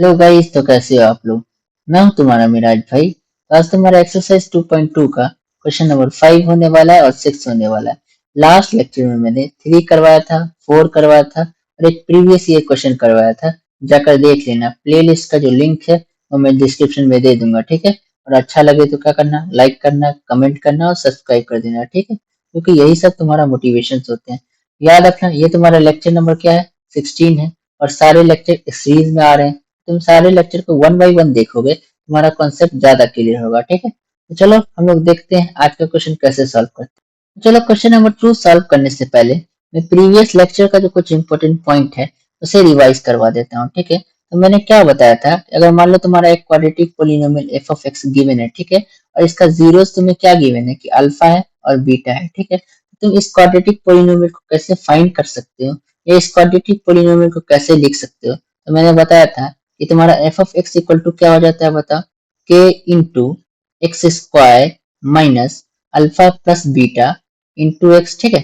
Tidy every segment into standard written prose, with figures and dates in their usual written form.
Hello guys, तो कैसे हो आप लोग। मैं हूं तुम्हारा मिराज भाई। तो आज तुम्हारा एक्सरसाइज 2.2 का क्वेश्चन नंबर 5 होने वाला है और 6 होने वाला है। लास्ट लेक्चर में मैंने 3 करवाया था, 4 करवाया था और एक प्रीवियस ईयर क्वेश्चन करवाया था। जाकर देख लेना, प्लेलिस्ट का जो लिंक है वो मैं डिस्क्रिप्शन में दे दूंगा, ठीक है। और अच्छा लगे तो क्या करना, लाइक करना, कमेंट करना और सब्सक्राइब कर देना, ठीक है, क्योंकि यही सब तुम्हारा मोटिवेशन होते हैं। याद रखना, ये तुम्हारा लेक्चर नंबर क्या है, 16 है। और सारे लेक्चर इस सीरीज में आ रहे हैं। तुम सारे लेक्चर को 1 बाय 1 देखोगे, तुम्हारा कॉन्सेप्ट ज्यादा क्लियर होगा, ठीक है। तो चलो हम लोग देखते हैं आज का क्वेश्चन कैसे सॉल्व करते हैं। चलो क्वेश्चन नंबर 2 सॉल्व करने से पहले मैं प्रीवियस लेक्चर का जो कुछ इंपॉर्टेंट पॉइंट है उसे रिवाइज करवा देता हूँ, ठीक है। तो मैंने क्या बताया था, अगर मान लो तुम्हारा एक quadratic polynomial F of x given है, ठीक है, और इसका जीरोस तुम्हें क्या गिवन है कि अल्फा है और बीटा है, ठीक है। तो तुम इस क्वाड्रेटिक पोलिनोमियल को कैसे फाइंड कर सकते हो या इस क्वाड्रेटिक पोलिनोमियल को कैसे लिख सकते हो। तो मैंने बताया था कि तुम्हारा f of x equal to क्या हो जाता है, बताओ, k into x square minus alpha plus beta into x, ठीक है,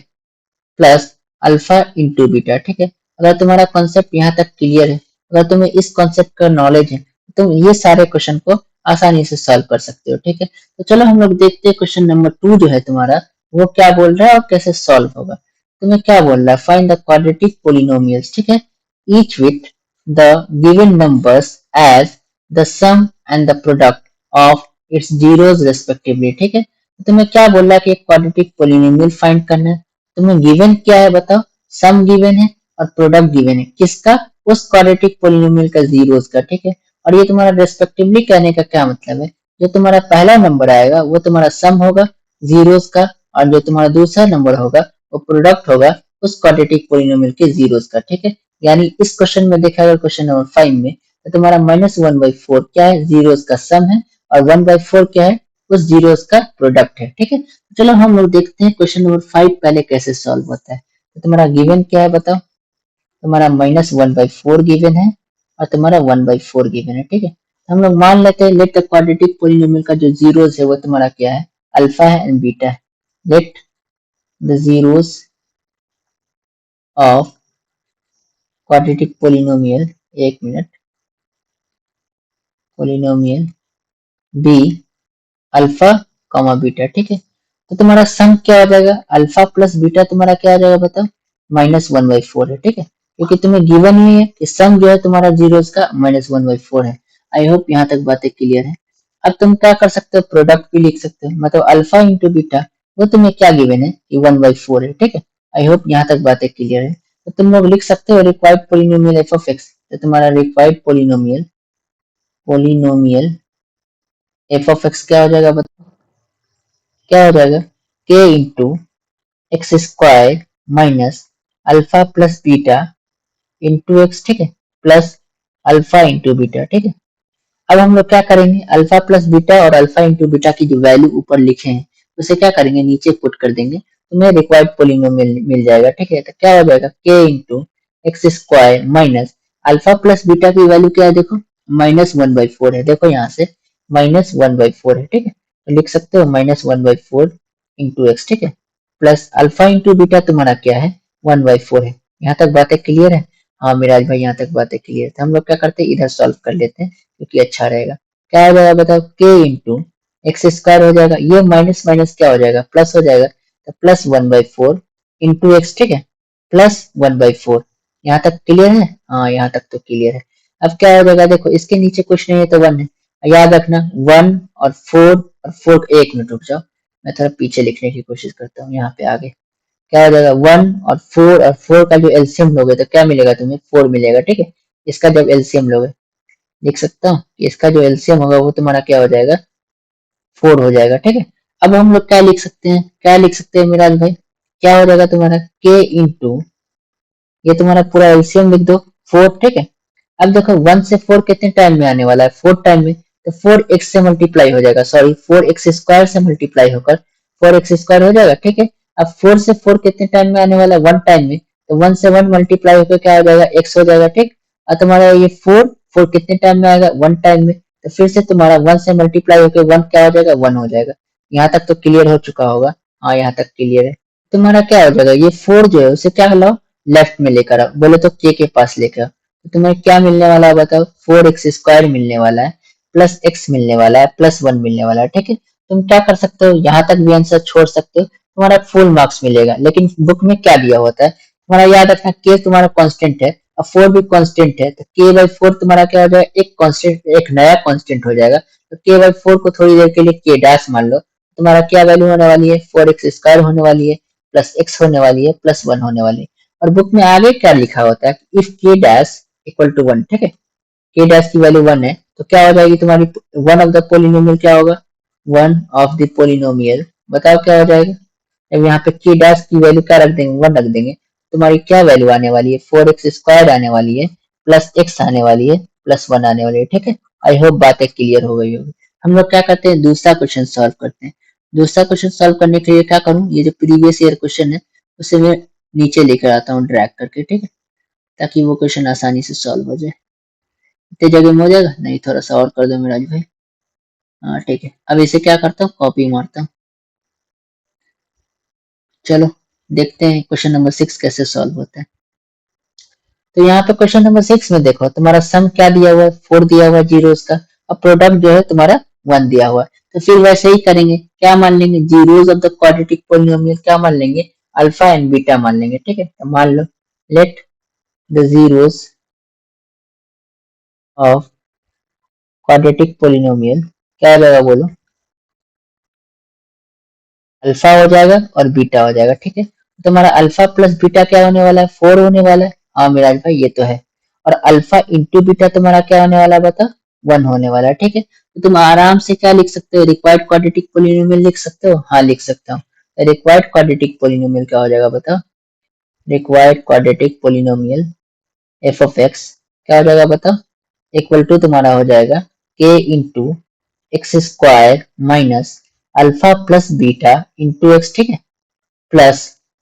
प्लस अल्फा इंटू बीटा, ठीक है। अगर तुम्हारा कॉन्सेप्ट यहाँ तक क्लियर है, अगर तुम्हें इस कॉन्सेप्ट का नॉलेज है, तो तुम ये सारे क्वेश्चन को आसानी से सॉल्व कर सकते हो, ठीक है। तो चलो हम लोग देखते हैं क्वेश्चन नंबर 2 जो है तुम्हारा, वो क्या बोल रहा है और कैसे सॉल्व होगा। तुम्हें क्या बोल रहा है, फाइंड द क्वाड्रेटिक पोलिनोमियल्स, ठीक है, each with the given numbers as the sum and the product of its zeros respectively, ठीक है। तो तुम्हें क्या बोल रहा है कि एक क्वाड्रेटिक पोलिनोमियल फाइंड करना है। तुम्हें गिवन क्या है बताओ, सम गिवन है और प्रोडक्ट गिवन है, किसका, उस क्वाड्रेटिक पोलिनोमियल का जीरोस का, ठीक है। और ये तुम्हारा रेस्पेक्टिवली कहने का क्या मतलब है, जो तुम्हारा पहला नंबर आएगा वो तुम्हारा सम होगा जीरोस का, और जो तुम्हारा दूसरा नंबर होगा वो प्रोडक्ट होगा उस क्वाड्रेटिक पोलिनोमियल के जीरोस का, ठीक है। यानी इस क्वेश्चन में देखा अगर क्वेश्चन नंबर 5 में, तो तुम्हारा -1/4 क्या है, जीरोस का सम है, और 1/4 क्या है, उस जीरोस का प्रोडक्ट है, ठीक है। चलो हम लोग देखते हैं क्वेश्चन नंबर 5 पहले कैसे सॉल्व होता है। तो तुम्हारा गिवन क्या है बताओ, तुम्हारा -1/4 गिवन है और तुम्हारा 1/4 गिवन है, ठीक है। तो हम लोग मान लेते हैं लेट द क्वाड्रेटिक पोलिनोमियल का जो जीरोस है वो तुम्हारा क्या है, अल्फा है एंड बीटा है। Let the zeros of quadratic polynomial, एक मिनट, polynomial be alpha comma beta, ठीक है। तो तुम्हारा सम क्या हो जाएगा, अल्फा प्लस बीटा तुम्हारा क्या आ जाएगा बताओ, -1/4 है, ठीक है। क्योंकि तुम्हें गिवन ही है कि सम जो है तुम्हारा जीरोस का -1/4 है। आई होप यहाँ तक बातें क्लियर है। अब तुम क्या कर सकते हो, प्रोडक्ट भी लिख सकते हो, मतलब अल्फा इंटू बीटा, वो तुम्हें क्या गिवन है कि 1/4 है, ठीक है। आई होप यहाँ तक बातें क्लियर है। तो तुम लोग लिख सकते हो required polynomial F of x. तो तुम्हारा required polynomial polynomial F of x क्या हो जाएगा बताओ, क्या हो जाएगा, के into x square minus alpha plus beta into x, ठीक है, प्लस अल्फा इंटू बीटा, ठीक है। अब हम लोग क्या करेंगे, अल्फा प्लस बीटा और अल्फा इंटू बीटा की जो वैल्यू ऊपर लिखे हैं उसे क्या करेंगे, नीचे पुट कर देंगे, तुम्हें रिक्वायर्ड पोलिनोमियल मिल जाएगा, ठीक है। तो क्या हो जाएगा, के into x square minus alpha plus beta की वैल्यू क्या है, देखो -1/4 है, देखो यहाँ से -1/4 है, ठीक है। तो लिख सकते हो -1/4 इंटू एक्स, ठीक है, प्लस अल्फा इंटू बीटा तुम्हारा क्या है, 1/4 है। यहाँ तक बातें क्लियर है। हाँ मिराज भाई, यहाँ तक बातें क्लियर है। तो हम लोग क्या करते हैं, इधर सॉल्व कर लेते हैं क्योंकि अच्छा रहेगा। क्या हो जाएगा बताओ, के इंटू एक्स स्क्वायर हो जाएगा, ये माइनस माइनस क्या हो जाएगा, प्लस हो जाएगा, तो +1/4 इंटू एक्स, ठीक है, +1/4। यहाँ तक क्लियर है, हाँ यहाँ तक तो क्लियर है। अब क्या हो जाएगा, देखो इसके नीचे कुछ नहीं है तो 1 है, याद रखना 1 और 4 और 4, एक मिनट रुक जाओ, मैं थोड़ा पीछे लिखने की कोशिश करता हूँ, यहाँ पे आगे क्या हो जाएगा, 1 और 4 का जो एलसीएम लोगे तो क्या मिलेगा तुम्हें, 4 मिलेगा, ठीक है। इसका जब एलसीएम लोगे, लिख सकता हूँ कि इसका जो एलसीएम होगा वो तुम्हारा क्या हो जाएगा, 4 हो जाएगा, ठीक है। अब हम लोग क्या लिख सकते हैं, क्या लिख सकते हैं मिराज भाई, क्या हो जाएगा तुम्हारा, के इंटू, ये तुम्हारा पूरा एलसीएम लिख दो, 4, ठीक है। अब देखो 1 से 4 कितने टाइम में आने वाला है, 4 टाइम में, तो 4x से मल्टीप्लाई हो जाएगा, सॉरी 4x स्क्वायर से मल्टीप्लाई होकर 4x स्क्वायर हो जाएगा, ठीक है। अब 4 से 4 कितने टाइम में आने वाला है, 1 टाइम में, तो 1 से 1 मल्टीप्लाई होकर क्या हो जाएगा, x हो जाएगा, ठीक। और तुम्हारा ये 4 4 कितने टाइम में आएगा, 1 टाइम में, तो फिर से तुम्हारा 1 से मल्टीप्लाई होकर 1 क्या हो जाएगा, 1 हो जाएगा। यहाँ तक तो क्लियर हो चुका होगा, हाँ यहाँ तक क्लियर है। तुम्हारा क्या हो जाएगा, ये 4 जो है उसे क्या लाओ, लेफ्ट में लेकर आओ, बोले तो के पास लेकर आओ, तो तुम्हें क्या मिलने वाला है बताओ, 4x² मिलने वाला है, प्लस x मिलने वाला है, प्लस 1 मिलने वाला है। ठीक है, तुम क्या कर सकते हो, यहाँ तक भी आंसर छोड़ सकते हो, तुम्हारा फुल मार्क्स मिलेगा। लेकिन बुक में क्या दिया होता है तुम्हारा, याद रखना k तुम्हारा कांस्टेंट है और 4 भी कांस्टेंट है, तो k/4 तुम्हारा क्या हो जाएगा, एक कांस्टेंट, एक नया कांस्टेंट हो जाएगा। तो k/4 को थोड़ी देर के लिए k डैश मान लो, तुम्हारा क्या वैल्यू होने वाली है, 4x² होने वाली है, प्लस x होने वाली है, प्लस 1 होने वाली है। और बुक में आगे क्या लिखा होता है, if k dash equal to 1। ठीक है, k डैश की वैल्यू 1 है तो क्या हो जाएगी तुम्हारी, वन ऑफ द पोलिनोमियल क्या होगा, वन ऑफ द पोलिनोमियल, बताओ क्या हो जाएगा। अब यहाँ पे k डैश की वैल्यू क्या रख देंगे, 1 रख देंगे, तुम्हारी क्या वैल्यू आने वाली है, 4x² आने वाली है, प्लस x आने वाली है, प्लस 1 आने वाली है। ठीक है, आई होप बातें क्लियर हो गई होगी। हम लोग क्या करते हैं, दूसरा क्वेश्चन सॉल्व करते हैं। दूसरा क्वेश्चन सॉल्व करने के लिए क्या करूँ, ये जो प्रीवियस ईयर क्वेश्चन है उसे मैं नीचे लेकर आता हूँ ड्रैग करके। ठीक है, ताकि वो क्वेश्चन आसानी से सॉल्व हो जाए। इतने जगह में हो जाएगा, नहीं थोड़ा सा और कर दो मेराज भाई। हाँ ठीक है, अब इसे क्या करता हूँ, कॉपी मारता हूँ। चलो देखते हैं क्वेश्चन नंबर 6 कैसे सॉल्व होता है। तो यहाँ पे क्वेश्चन नंबर 6 में देखो, तुम्हारा सम क्या दिया हुआ है, 4 दिया हुआ है जीरोस का, और प्रोडक्ट जो है तुम्हारा 1 दिया हुआ है। तो फिर वैसे ही करेंगे, क्या मान लेंगे, zeros of the quadratic polynomial क्या मान लेंगे, अल्फा एंड बीटा मान लेंगे। ठीक है, तो मान लो let the zeros of quadratic polynomial, क्या हो जाएगा बोलो, अल्फा हो जाएगा और बीटा हो जाएगा। ठीक है, तो तुम्हारा अल्फा प्लस बीटा क्या होने वाला है, 4 होने वाला है। हाँ मिराज भाई ये तो है। और अल्फा इंटू बीटा तुम्हारा क्या होने वाला है बता, 1 होने वाला है। ठीक है, तो तुम आराम से क्या लिख सकते हो, रिक्वायर्ड क्वाड्रेटिक पोलिनोमियल लिख सकते हो। हाँ लिख सकता हूँ, रिक्वायर्ड क्वाड्रेटिक पोलिनोमियल क्या हो जाएगा बताओ, required quadratic polynomial F of x क्या हो जाएगा बताओ, इक्वल टू तुम्हारा हो जाएगा के into x² minus alpha plus beta into x. ठीक है, प्लस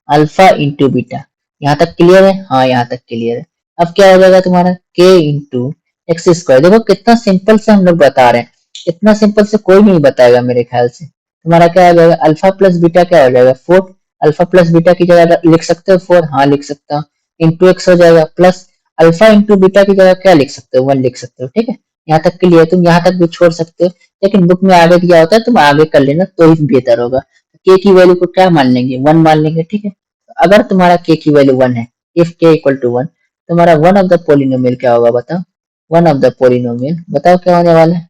अल्फा इंटू बीटा। यहाँ तक क्लियर है, हाँ यहाँ तक क्लियर है। अब क्या हो जाएगा तुम्हारा k इंटू x², देखो कितना सिंपल से हम लोग बता रहे हैं, इतना सिंपल से कोई नहीं बताएगा मेरे ख्याल से। तुम्हारा क्या हो जाएगा, अल्फा प्लस बीटा क्या हो जाएगा 4, अल्फा प्लस बीटा की जगह लिख सकते हो 4, हाँ लिख सकता हूँ, इंटू एक्स हो जाएगा, प्लस अल्फा इंटू बीटा की जगह क्या लिख सकते हो, 1 लिख सकते हो। ठीक है, यहाँ तक क्लियर, तुम यहाँ तक भी छोड़ सकते हो, लेकिन बुक में आगे दिया होता है तुम आगे कर लेना तो ही बेहतर होगा। के की वैल्यू को क्या मान लेंगे, 1 मान लेंगे। ठीक है, अगर तुम्हारा के की वैल्यू 1 है, इफ के इक्वल टू 1, तुम्हारा वन ऑफ द पोलिनोमियल क्या होगा बताओ, वन ऑफ द पोलिनोमियल बताओ क्या होने वाला है,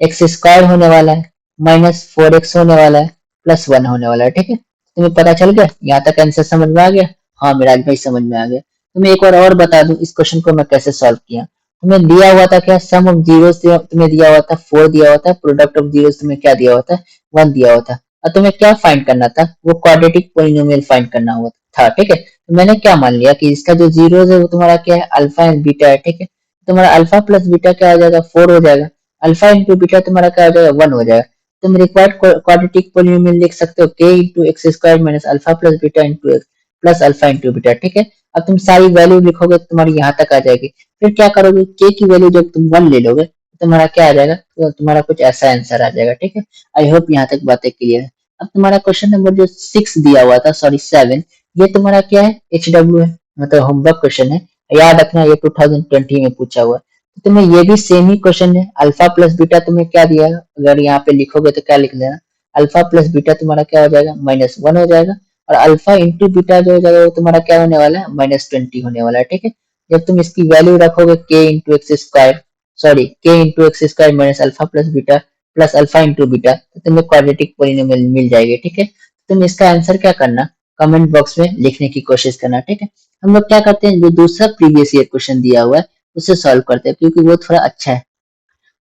x² होने वाला है, माइनस 4x होने वाला है, प्लस 1 होने वाला है। ठीक है, तुम्हें पता चल गया, यहाँ तक आंसर समझ में आ गया। हाँ मिराज भाई समझ में आ गया। तुम्हें एक बार और बता दूं इस क्वेश्चन को मैं कैसे सॉल्व किया। तुम्हें दिया हुआ था क्या, सम ऑफ जीरोस तुम्हें दिया हुआ था 4 दिया हुआ था, प्रोडक्ट ऑफ जीरोस तुम्हें क्या दिया हुआ था, 1 दिया हुआ था, और तुम्हें क्या फाइंड करना था, वो क्वाड्रेटिक पोलिनोमियल फाइंड करना हुआ था। ठीक है, तो मैंने क्या मान लिया कि इसका जो जीरोस है वो तुम्हारा क्या है, अल्फा एंड बीटा है। ठीक है, तुम्हारा अल्फा प्लस बीटा क्या हो जाएगा, 4 हो जाएगा, अल्फा इंटू बीटा तुम्हारा क्या हो जाएगा, 1 हो जाएगा। तुम रिक्वायर्ड क्वाड्रेटिक पोलिनोमियल लिख सकते हो के into x² minus alpha plus beta into x plus alpha into beta. ठीक है, अब तुम सारी वैल्यू लिखोगे तो तुम्हारी यहाँ तक आ जाएगी। फिर क्या करोगे, के की वैल्यू जब तुम 1 ले लोगे तो तुम्हारा क्या आ जाएगा, तो तुम्हारा कुछ ऐसा आंसर आ जाएगा। ठीक है, आई होप यहाँ तक बातें क्लियर है। अब तुम्हारा क्वेश्चन नंबर जो 6 दिया हुआ था, सॉरी 7, ये तुम्हारा क्या है, HW है, मतलब होमवर्क क्वेश्चन है। याद रखना ये 2020 में पूछा हुआ है। तो तुम्हें ये भी सेम ही क्वेश्चन है, अल्फा प्लस बीटा तुम्हें क्या दिया है, अगर यहाँ पे लिखोगे तो क्या लिख देना, अल्फा प्लस बीटा तुम्हारा क्या हो जाएगा, -1 हो जाएगा, और अल्फा इंटू बीटा जो हो जाएगा वो तुम्हारा क्या होने वाला है, -20 होने वाला है। ठीक है, जब तुम इसकी वैल्यू रखोगे के इंटू एक्स स्क्वायर, सॉरी के into x square minus alpha plus beta plus alpha into beta, तो तुम्हें क्वाड्रेटिक पोलिनोमियल मिल जाएगी। ठीक है, तुम इसका आंसर क्या करना, कमेंट बॉक्स में लिखने की कोशिश करना। ठीक है, हम लोग क्या करते हैं, जो दूसरा प्रीवियस ईयर क्वेश्चन दिया हुआ है उसे सॉल्व करते हैं, क्योंकि वो थोड़ा अच्छा है,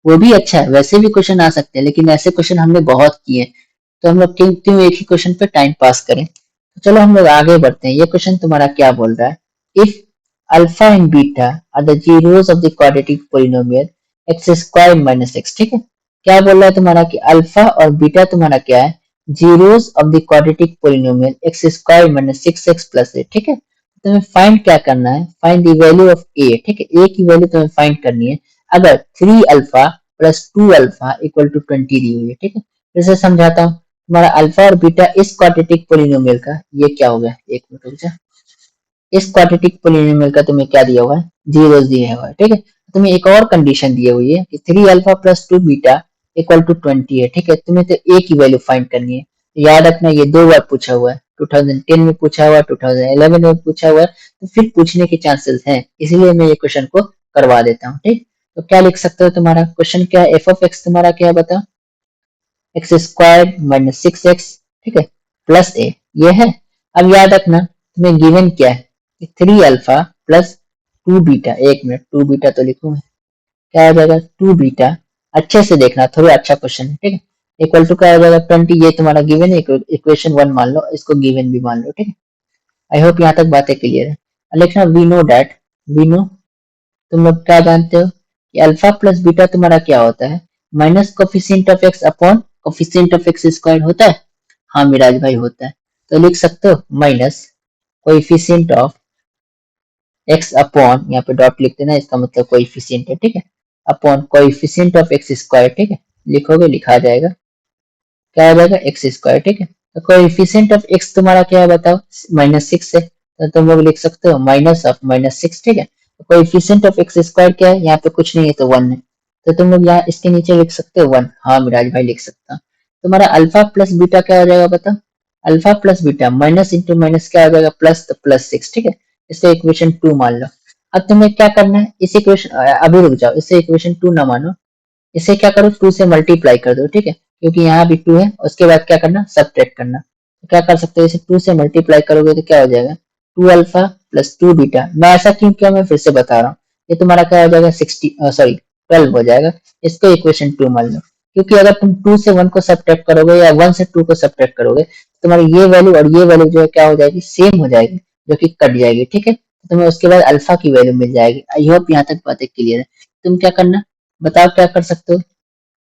वो भी अच्छा है, वैसे भी क्वेश्चन आ सकते हैं, लेकिन ऐसे क्वेश्चन हमने बहुत किए हैं, तो हम लोग क्यों क्यों एक ही क्वेश्चन पे टाइम पास करें। तो चलो हम लोग आगे बढ़ते हैं। ये क्वेश्चन तुम्हारा क्या बोल रहा है, if alpha and beta are the zeros of the quadratic polynomial x² minus x. ठीक है, क्या बोल रहा है तुम्हारा कि अल्फा और बीटा तुम्हारा क्या है, zeros of the quadratic polynomial x² minus 6x plus A. ठीक है, तुम्हें फाइंड क्या करना है, find the value of A. ठीक है, ए की वैल्यू तुम्हें फाइंड करनी है, अगर 3 alpha plus 2 alpha equal to 20 दी हुई है। ठीक है, फिर से समझाता हूँ, तुम्हारा अल्फा और बीटा इस क्वाड्रेटिक पोलिनोमियल का, ये क्या हो गया, एक मिनट रुक जा, इस क्वाड्रेटिक पोलिनोमियल का तुम्हें क्या दिया हुआ है, जीरो दिए हुआ है, ठीक है। तुम्हें एक और कंडीशन दी हुई है कि 3 alpha plus 2 beta equal to 20 है, ठीक है। तुम्हें तो ए की वैल्यू फाइंड करनी है। तो याद रखना ये 2 बार पूछा हुआ है, 2010 में पूछा हुआ है, 2011 में पूछा हुआ है, तो फिर पूछने के चांसेस हैं, इसलिए मैं ये क्वेश्चन को करवा देता हूँ, ठीक। तो क्या लिख सकते हो, तुम्हारा क्वेश्चन क्या है, एफ ऑफ एक्स तुम्हारा क्या है बताओ, एक्स स्क्वायर माइनस 6x, ठीक है, प्लस ए, ये है। अब याद रखना तुम्हें गिवन क्या है, 3 अल्फा प्लस 2 बीटा, एक मिनट 2 बीटा तो लिखूं मैं, क्या हो जाएगा 2 बीटा, अच्छे से देखना, थोड़ा अच्छा क्वेश्चन है, ठीक है। इक्वल टू क्या हो जाएगा 20, ये तुम्हारा गिवन है, इक्वेशन 1 मान लो, इसको गिवन भी मान लो, ठीक है। आई होप यहाँ तक बातें क्लियर है। लिखना we know that, we know, तुम लोग क्या जानते हो कि अल्फा प्लस बीटा तुम्हारा क्या होता है, minus coefficient of x upon coefficient of x square होता है। हाँ मिराज भाई होता है, तो लिख सकते हो minus coefficient of x upon, यहाँ पे डॉट लिख देना, इसका मतलब कोएफिशिएंट है, ठीक है, upon coefficient of x square, ठीक है, लिखोगे लिखा जाएगा, क्या आ जाएगा एक्स स्क्वायर, ठीक है। तो कोएफिशिएंट ऑफ एक्स तुम्हारा क्या है बताओ, -6 है, तो तुम लोग लिख सकते हो माइनस ऑफ -6, ठीक है। तो कोएफिशिएंट ऑफ एक्स स्क्वायर क्या है, यहाँ पे कुछ नहीं है तो 1 है, तो तुम लोग यहाँ इसके नीचे लिख सकते हो 1। हाँ मिराज भाई लिख सकता हूँ। तुम्हारा अल्फा प्लस बीटा क्या हो जाएगा बताओ, alpha plus beta minus into minus क्या हो जाएगा प्लस, तो +6, ठीक है। इसको इक्वेशन 2 मान लो। अब तुम्हें क्या करना है, इस इक्वेशन, अभी रुक जाओ, इसे इक्वेशन 2 ना मानो, इसे क्या करो 2 से मल्टीप्लाई कर दो, ठीक है, क्योंकि यहाँ भी 2 है, उसके बाद क्या करना सब्ट्रैक्ट करना। तो क्या कर सकते हो, इसे 2 से मल्टीप्लाई करोगे तो क्या हो जाएगा 2 अल्फा प्लस 2 बीटा। मैं ऐसा क्यों किया मैं फिर से बता रहा हूँ, ये तुम्हारा क्या हो जाएगा 12 हो जाएगा। इसको इक्वेशन 2 मान लो, क्योंकि अगर तुम 2 से 1 को सब्ट्रैक्ट करोगे या 1 से 2 को सब्ट्रैक्ट करोगे तो तुम्हारी ये वैल्यू और ये वैल्यू जो है क्या हो जाएगी, सेम हो जाएगी, जो कि कट जाएगी, ठीक है। तो तुम्हें उसके बाद अल्फा की वैल्यू मिल जाएगी। आई होप यहाँ तक बातें क्लियर है। तुम क्या करना बताओ, क्या कर सकते हो,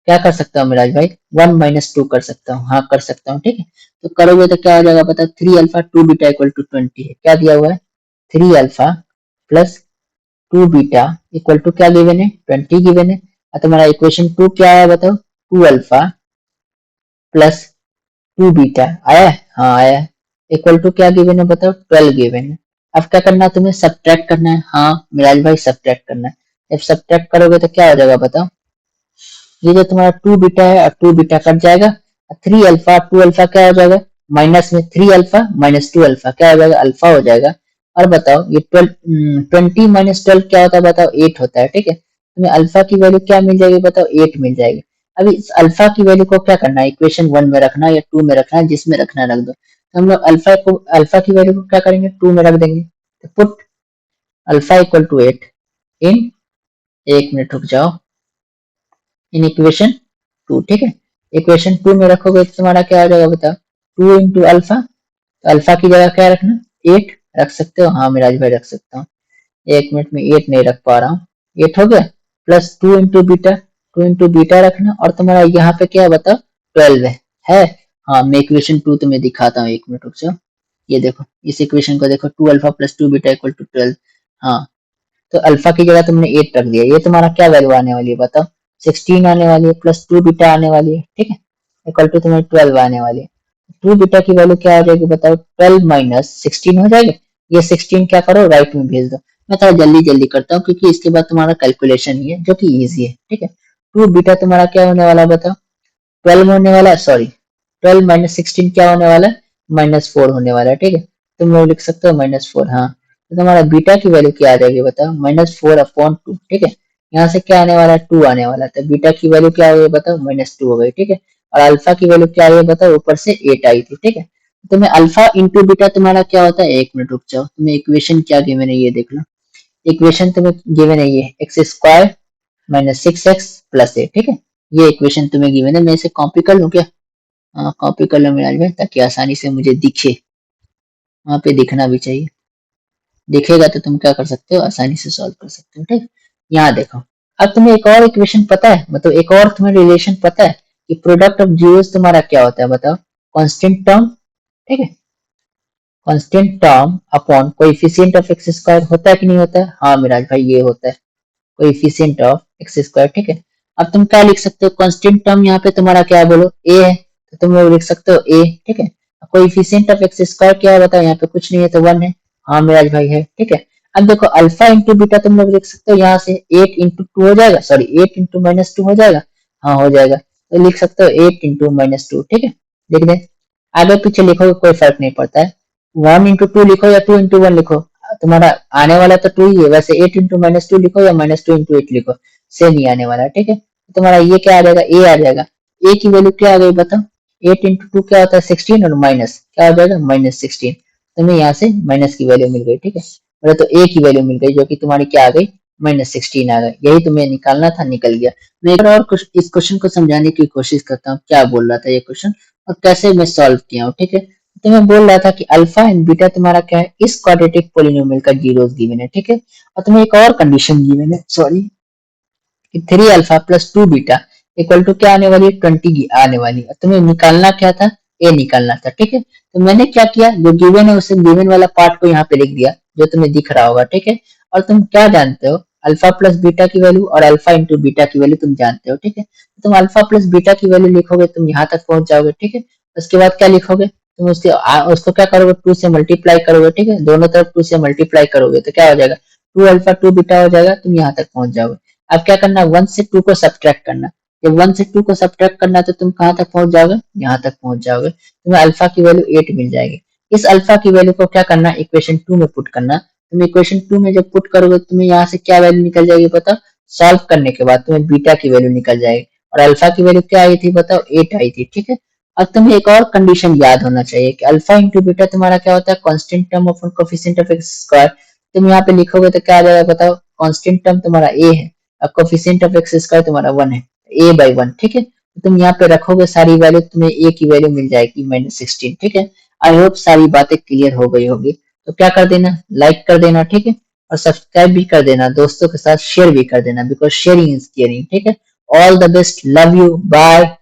क्या कर सकता हूँ मिराज भाई, 1 - 2 कर सकता हूँ, हाँ कर सकता हूँ, ठीक है। तो करोगे तो क्या हो जाएगा पता, 3 अल्फा 2 बीटा इक्वल टू 20 है, क्या दिया हुआ है 3 alpha plus 2 beta equal to क्या गिवन है 20 गिवन है। और तुम्हारा इक्वेशन 2 क्या है बताओ, 2 अल्फा प्लस 2 बीटा आया है, हाँ आया है, इक्वल टू क्या गिवन है बताओ 12 गिवन है। अब क्या करना है तुम्हें, सब्ट्रैक्ट करना है, हाँ मिराज भाई सब्ट्रैक्ट करना है। जब सब्ट्रैक्ट करोगे तो क्या हो जाएगा बताओ, ये जो तुम्हारा 2 बीटा है और 2 बीटा कट जाएगा, 3 अल्फा 2 अल्फा क्या हो जाएगा, माइनस में 3 अल्फा माइनस 2 अल्फा क्या हो जाएगा अल्फा हो जाएगा। और बताओ ये 20 - 12 क्या होता है बताओ, 8 होता है, ठीक है। तुम्हें अल्फा की वैल्यू क्या मिल जाएगी बताओ, 8 मिल जाएगी। अभी इस अल्फा की वैल्यू को क्या करना है, इक्वेशन 1 में रखना या 2 में रखना है, जिसमें रखना रख दो। तो हम लोग अल्फा की वैल्यू को क्या करेंगे 2 में रख देंगे, तो पुट अल्फा इक्वल टू 8 इन, एक मिनट रुक जाओ, इन इक्वेशन 2, ठीक है। इक्वेशन 2 में रखोगे तो तुम्हारा क्या आ जाएगा बताओ, 2 इंटू अल्फा, तो अल्फा की जगह क्या रखना 8 रख सकते हो, हाँ मिराज भाई रख सकता हूँ। एक मिनट में 8 नहीं रख पा रहा हूँ, 8 हो गया, plus 2 into beta, 2 into beta रखना, और तुम्हारा यहाँ पे क्या है बताओ 12 है। हाँ मैं इक्वेशन 2 तुम्हें दिखाता हूँ, एक मिनट रुक जाओ, ये देखो इस इक्वेशन को देखो, 2 alpha plus 2 beta equal to 12। हाँ तो अल्फा की जगह तुमने 8 रख दिया, ये तुम्हारा क्या वैल्यू आने वाली है बताओ, 16 आने वाली है, प्लस 2 बीटा आने वाली है, ठीक है, इक्वल टू तुम्हें 12 आने वाली है। 2 बीटा की वैल्यू क्या आ जाएगी बताओ, 12 माइनस 16 हो जाएगा। ये 16 क्या करो राइट में भेज दो। मैं थोड़ा जल्दी जल्दी करता हूँ क्योंकि इसके बाद तुम्हारा कैलकुलेशन ही है जो कि इजी है, ठीक है। 2 बीटा तुम्हारा क्या होने वाला है बताओ, 12 होने वाला है, सॉरी 12 - 16 क्या होने वाला है, -4 होने वाला है, ठीक है। तुम लोग लिख सकते हो -4, हाँ। तो तुम्हारा बीटा की वैल्यू क्या आ जाएगी बताओ, -4/2, ठीक है। यहाँ से क्या आने वाला है 2 आने वाला है, तो बीटा की वैल्यू क्या हो गई बताओ -2 हो गई, ठीक है। और अल्फा की वैल्यू क्या आई है बताओ, ऊपर से 8 आई थी, ठीक है। तो तुम्हें अल्फा इंटू बीटा तुम्हारा क्या होता है, एक मिनट रुक जाओ, तुम्हें इक्वेशन क्या गिवन है ये देख लो। इक्वेशन तुम्हें गिवन है ये x square minus 6x plus 8, ठीक है। ये इक्वेशन तुम्हें गिवन है, मैं इसे कॉपी कर लूँ क्या, हाँ कॉपी कर लो मिराज भाई, ताकि आसानी से मुझे दिखे, वहां पे दिखना भी चाहिए, दिखेगा तो तुम क्या कर सकते हो आसानी से सॉल्व कर सकते हो, ठीक। यहाँ देखो, अब तुम्हें एक और इक्वेशन पता है, मतलब एक और तुम्हें रिलेशन पता है कि प्रोडक्ट ऑफ जीरोस तुम्हारा क्या होता है बताओ, कांस्टेंट टर्म, ठीक है, constant term upon coefficient of x square होता है कि नहीं होता है, हाँ मिराज भाई ये होता है कोएफिशिएंट ऑफ एक्स स्क्वायर, ठीक है। अब तुम क्या लिख सकते हो, कांस्टेंट टर्म यहाँ पे तुम्हारा क्या है बोलो ए है, तो तुम लोग लिख सकते हो ए, ठीक है। कोएफिशिएंट ऑफ एक्स स्क्वायर क्या है बताओ, यहाँ पे कुछ नहीं है तो 1 है, हाँ मिराज भाई है, ठीक है। अब देखो अल्फा इंटू बीटा तुम लोग लिख सकते हो यहाँ से 8 इंटू 2 हो जाएगा, सॉरी 8 इंटू -2 हो जाएगा, हाँ हो जाएगा, तो लिख सकते हो 8 इंटू -2, ठीक है, लिख दे। आगे पीछे लिखोगे कोई फर्क नहीं पड़ता है, 1 इंटू 2 लिखो या 2 इंटू 1 लिखो, तुम्हारा आने वाला तो 2 ही है, वैसे 8 इंटू -2 लिखो या -2 इंटू 8 लिखो, सेम ही आने वाला है, ठीक है। तुम्हारा ये क्या आ जाएगा, ए आ जाएगा, ए की वैल्यू क्या आ गई बताओ, 8 इंटू 2 क्या होता है 16, और माइनस क्या हो जाएगा -16, तुम्हें यहाँ से माइनस की वैल्यू मिल गई, ठीक है, बोले तो ए की वैल्यू मिल गई जो कि तुम्हारी क्या आ गई -16 आ गई, यही तुम्हें निकालना था, निकल गया। मैं एक बार और कुछ इस क्वेश्चन को समझाने की कोशिश करता हूँ क्या बोल रहा था ये क्वेश्चन और कैसे मैं सॉल्व किया हूँ, ठीक है। तो मैं बोल रहा था कि अल्फा एंड बीटा तुम्हारा क्या है, इस क्वाड्रेटिक पोलिनोमियल का जीरोस गिवन है, ठीक है, और तुम्हें एक और कंडीशन गिवन है, सॉरी, कि 3 अल्फा + 2 बीटा इक्वल टू क्या आने वाली है 20 आने वाली है, तुम्हें निकालना क्या था, ए निकालना था, ठीक है। तो मैंने क्या किया, जो गिवन है उसे गिवन वाला पार्ट को यहाँ पे लिख दिया जो तुम्हें दिख रहा होगा, ठीक है। और तुम क्या जानते हो, अल्फा प्लस बीटा की वैल्यू और अल्फा इंटू बीटा की वैल्यू तुम जानते हो, ठीक है। तो तुम अल्फा प्लस बीटा की वैल्यू लिखोगे, तुम यहाँ तक पहुंच जाओगे, ठीक है। उसके बाद क्या लिखोगे, तुम उसको क्या करोगे, 2 से मल्टीप्लाई करोगे, ठीक है, दोनों तरफ 2 से मल्टीप्लाई करोगे तो क्या हो जाएगा, 2 अल्फा 2 बीटा हो जाएगा, तुम यहाँ तक पहुंच जाओगे। अब क्या करना, 1 से 2 को सब्ट्रैक्ट करना, जब 1 से 2 को सब्ट्रैक्ट करना तो तुम कहाँ तक पहुंच जाओगे, यहाँ तक पहुंच जाओगे, तुम्हें अल्फा की वैल्यू 8 मिल जाएगी। इस अल्फा की वैल्यू को क्या करना, इक्वेशन 2 में पुट करना, तुम इक्वेशन 2 में जब पुट करोगे तुम्हें यहाँ से क्या वैल्यू निकल जाएगी बताओ, सॉल्व करने के बाद तुम्हें बीटा की वैल्यू निकल जाएगी, और अल्फा की वैल्यू क्या आई थी बताओ, 8 आई थी, ठीक है। अब तुम्हें एक और कंडीशन याद होना चाहिए कि अल्फा इंटू बीटा तुम्हारा क्या होता है, constant term of coefficient of x square, तुम यहाँ पे लिखोगे तो क्या आ जाएगा बताओ, कांस्टेंट टर्म तुम्हारा ए है, अब कोफिशिएंट ऑफ एक्स स्क्वायर तुम्हारा 1 है, a/1, ठीक है। तो तुम यहाँ पे रखोगे सारी वैल्यू, तुम्हें a की वैल्यू मिल जाएगी -16, ठीक है। आई होप सारी बातें क्लियर हो गई होगी, तो क्या कर देना, लाइक कर देना, ठीक है, और सब्सक्राइब भी कर देना, दोस्तों के साथ शेयर भी कर देना, बिकॉज शेयरिंग इज केयरिंग, ठीक है। All the best, love you, bye.